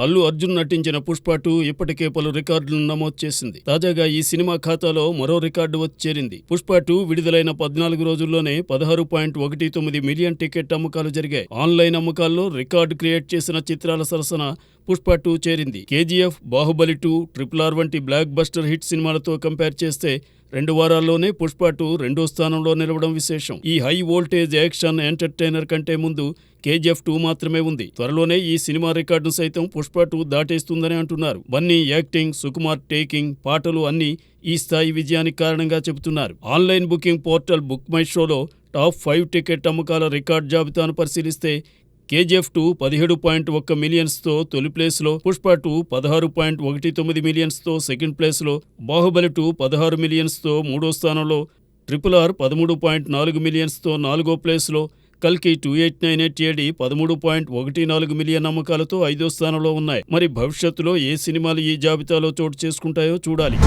అల్లు అర్జున్ నటించిన పుష్ప 2 ఇప్పటికే పలు రికార్డులను నమోదు చేసింది. తాజాగా ఈ సినిమా ఖాతాలో మరో రికార్డు వచ్చి చేరింది. పుష్ప 2 విడుదలైన 14 రోజుల్లోనే 16.19 మిలియన్ టికెట్ అమ్మకాలు జరిగాయి. ఆన్లైన్ అమ్మకాల్లో రికార్డు క్రియేట్ చేసిన చిత్రాల సరసన పుష్ప 2 చేరింది. కేజీఎఫ్, బాహుబలి 2, RRR వంటి బ్లాక్ బస్టర్ హిట్ సినిమాలతో కంపేర్ చేస్తే 2 వారాల్లోనే పుష్ప 2 రెండో స్థానంలో నిలవడం విశేషం. ఈ హై వోల్టేజ్ యాక్షన్ ఎంటర్టైనర్ కంటే ముందు కేజీఎఫ్ 2 మాత్రమే ఉంది. త్వరలోనే ఈ సినిమా రికార్డును సైతం పుష్ప 2 దాటేస్తుందని అంటున్నారు. బన్నీ యాక్టింగ్, సుకుమార్ టేకింగ్, పాటలు అన్నీ ఈ స్థాయి విజయానికి కారణంగా చెబుతున్నారు. Online booking portal book my షోలో టాప్ 5 టికెట్ అమ్మకాల రికార్డ్ జాబితాను పరిశీలిస్తే కేజీఎఫ్ 2 17.1 మిలియన్స్తో తొలి ప్లేస్లో, పుష్ప 2 16.19 మిలియన్స్తో సెకండ్ ప్లేస్లో, బాహుబలి 2 16 మిలియన్స్తో మూడో స్థానంలో, RRR 13.4 మిలియన్స్తో నాలుగో ప్లేస్లో, కల్కి 2898 AD 13.14 మిలియన్ అమ్మకాలతో ఐదో స్థానంలో ఉన్నాయి. మరి భవిష్యత్తులో ఏ సినిమాలు ఈ జాబితాలో చోటు చేసుకుంటాయో చూడాలి.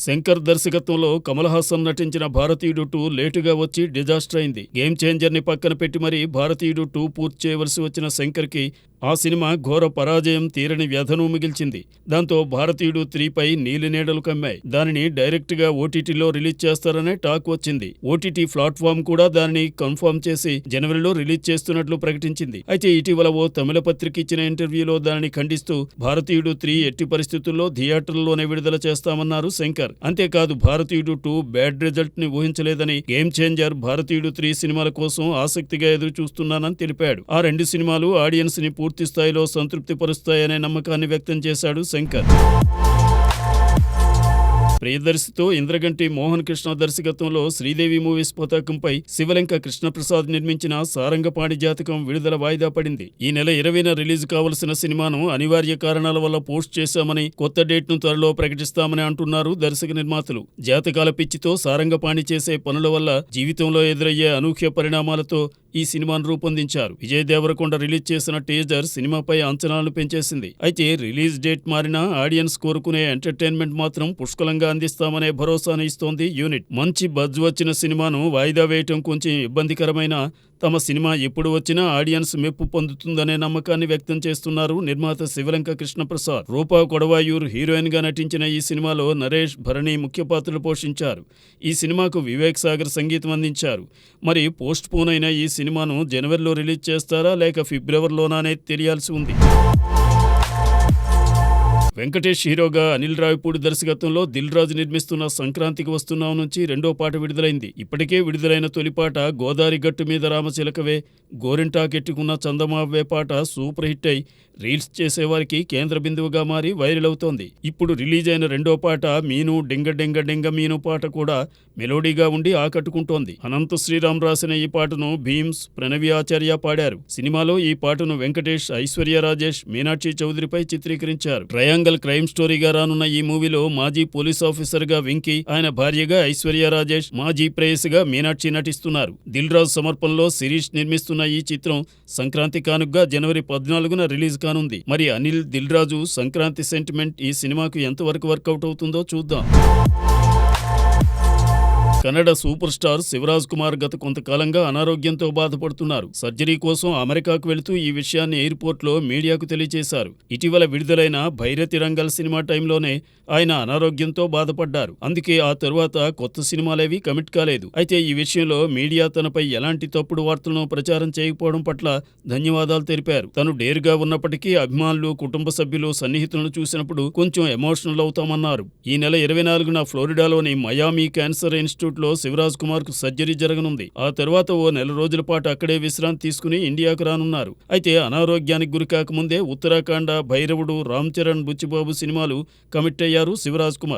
శంకర్ దర్శకత్వంలో కమల్ హాసన్ నటించిన భారతీయుడు 2 లేటుగా వచ్చి డిజాస్టర్ అయింది. గేమ్ చేంజర్ని పక్కన పెట్టి మరీ భారతీయుడు 2 పూర్తి చేయవలసి వచ్చిన శంకర్కి ఆ సినిమా ఘోర పరాజయం, తీరని వ్యధను మిగిల్చింది. దాంతో భారతీయుడు 3పై నీలినీడలు కమ్మాయి. దానిని డైరెక్ట్గా ఓటీటీలో రిలీజ్ చేస్తారనే టాక్ వచ్చింది. ఓటీటీ ప్లాట్ఫామ్ కూడా దానిని కన్ఫర్మ్ చేసి జనవరిలో రిలీజ్ చేస్తున్నట్లు ప్రకటించింది. అయితే ఇటీవల ఓ తమిళ పత్రిక ఇచ్చిన ఇంటర్వ్యూలో దానిని ఖండిస్తూ భారతీయుడు 3 ఎట్టి పరిస్థితుల్లో థియేటర్లలోనే విడుదల చేస్తామన్నారు శంకర్. అంతేకాదు భారతీయుడు 2 బ్యాడ్ రిజల్ట్ ని ఊహించలేదని, గేమ్ చేంజర్, భారతీయుడు 3 సినిమాల కోసం ఆసక్తిగా ఎదురు చూస్తున్నానని తెలిపాడు. ఆ 2 సినిమాలు ఆడియన్స్ ని పూర్తి స్థాయిలో సంతృప్తి పరుస్తాయనే నమ్మకాన్ని వ్యక్తం చేశాడు శంకర్. ప్రియదర్శితో ఇంద్రగంటి మోహన్ కృష్ణ దర్శకత్వంలో శ్రీదేవి మూవీస్ పతాకంపై శివలంక కృష్ణప్రసాద్ నిర్మించిన సారంగపాణి జాతకం విడుదల వాయిదా పడింది. ఈ నెల 20న రిలీజ్ కావలసిన సినిమాను అనివార్య కారణాల వల్ల పోస్ట్ చేశామని, కొత్త డేట్ను త్వరలో ప్రకటిస్తామని అంటున్నారు దర్శక నిర్మాతలు. జాతకాల పిచ్చితో సారంగపాణి చేసే పనుల వల్ల జీవితంలో ఎదురయ్యే అనూహ్య పరిణామాలతో ఈ సినిమాను రూపొందించారు. విజయ్ దేవరకొండ రిలీజ్ చేసిన టీజర్ సినిమాపై అంచనాలను పెంచేసింది. అయితే రిలీజ్ డేట్ మారినా ఆడియన్స్ కోరుకునే ఎంటర్టైన్మెంట్ మాత్రం పుష్కలంగా అందిస్తామనే భరోసాను ఇస్తోంది యూనిట్. మంచి బజ్ వచ్చిన సినిమాను వాయిదా వేయటం కొంచెం ఇబ్బందికరమైన తమ సినిమా ఎప్పుడు వచ్చినా ఆడియన్స్ మెప్పు పొందుతుందనే నమ్మకాన్ని వ్యక్తం చేస్తున్నారు నిర్మాత శివలంక కృష్ణప్రసాద్. రూపా కొడవాయూర్ హీరోయిన్ గా నటించిన ఈ సినిమాలో నరేష్, భరణి ముఖ్య పాత్రలు పోషించారు. ఈ సినిమాకు వివేక్ సాగర్ సంగీతం అందించారు. మరి పోస్ట్ పోన్ అయిన ఈ సినిమాను జనవరిలో రిలీజ్ చేస్తారా లేక ఫిబ్రవరిలోనా అనేది తెలియాల్సి ఉంది. వెంకటేష్ హీరోగా అనిల్ రావిపూడి దర్శకత్వంలో దిల్ రాజు నిర్మిస్తున్న సంక్రాంతికి వస్తున్నాం నుంచి రెండో పాట విడుదలైంది. ఇప్పటికే విడుదలైన తొలి పాట గోదారి గట్టు మీద రామచిలకవే, గోరింటాకెట్టుకున్న చందమావే పాట సూపర్ హిట్ అయి రీల్స్ చేసేవారికి కేంద్ర బిందువుగా మారి వైరల్ అవుతోంది. ఇప్పుడు రిలీజ్ అయిన రెండో పాట మీను డెంగ డెంగ డెంగ మీను పాట కూడా మెలోడీగా ఉండి ఆకట్టుకుంటోంది. అనంత శ్రీరామ్ రాసిన ఈ పాటను భీమ్స్, ప్రణవి ఆచార్య పాడారు. సినిమాలో ఈ పాటను వెంకటేష్, ఐశ్వర్య రాజేష్, మీనాక్షి చౌదరిపై చిత్రీకరించారు. ట్రయాంగల్ క్రైమ్ స్టోరీగా రానున్న ఈ మూవీలో మాజీ పోలీస్ ఆఫీసర్ గా వెంకీ, ఆయన భార్యగా ఐశ్వర్య రాజేష్, మాజీ ప్రేయసిగా మీనాక్షి నటిస్తున్నారు. దిల్ రాజు సమర్పణలో శిరీష్ నిర్మిస్తున్న ఈ చిత్రం సంక్రాంతి కానుగ్గా జనవరి 14న రిలీజ్ కానుంది. మరి అనిల్, దిల్ రాజు సంక్రాంతి సెంటిమెంట్ ఈ సినిమాకు ఎంతవరకు వర్కౌట్ అవుతుందో చూద్దాం. కన్నడ సూపర్ స్టార్ శివరాజ్ కుమార్ గత కొంతకాలంగా అనారోగ్యంతో బాధపడుతున్నారు. సర్జరీ కోసం అమెరికాకు వెళుతూ ఈ విషయాన్ని ఎయిర్పోర్ట్లో మీడియాకు తెలియజేశారు. ఇటీవల విడుదలైన భైరతి రంగల్ సినిమా టైంలోనే ఆయన అనారోగ్యంతో బాధపడ్డారు. అందుకే ఆ తరువాత కొత్త సినిమాలేవి కమిట్ కాలేదు. అయితే ఈ విషయంలో మీడియా తనపై ఎలాంటి తప్పుడు వార్తలను ప్రచారం చేయకపోవడం పట్ల ధన్యవాదాలు తెలిపారు. తను డేర్గా ఉన్నప్పటికీ అభిమానులు, కుటుంబ సభ్యులు, సన్నిహితులను చూసినప్పుడు కొంచెం ఎమోషనల్ అవుతామన్నారు. ఈ నెల 24న ఫ్లోరిడాలోని మయామి క్యాన్సర్ ఇన్స్టిట్యూట్ లో శివరాజ్ కుమార్ కు సర్జరీ జరగనుంది. ఆ తర్వాత ఓ నెల రోజుల పాటు అక్కడే విశ్రాంతి తీసుకుని ఇండియాకు రానున్నారు. అయితే అనారోగ్యానికి గురికాకముందే ఉత్తరాఖండ, భైరవుడు, రామ్ చరణ్, బుచ్చిబాబు సినిమాలు కమిట్ అయ్యారు శివరాజ్ కుమార్.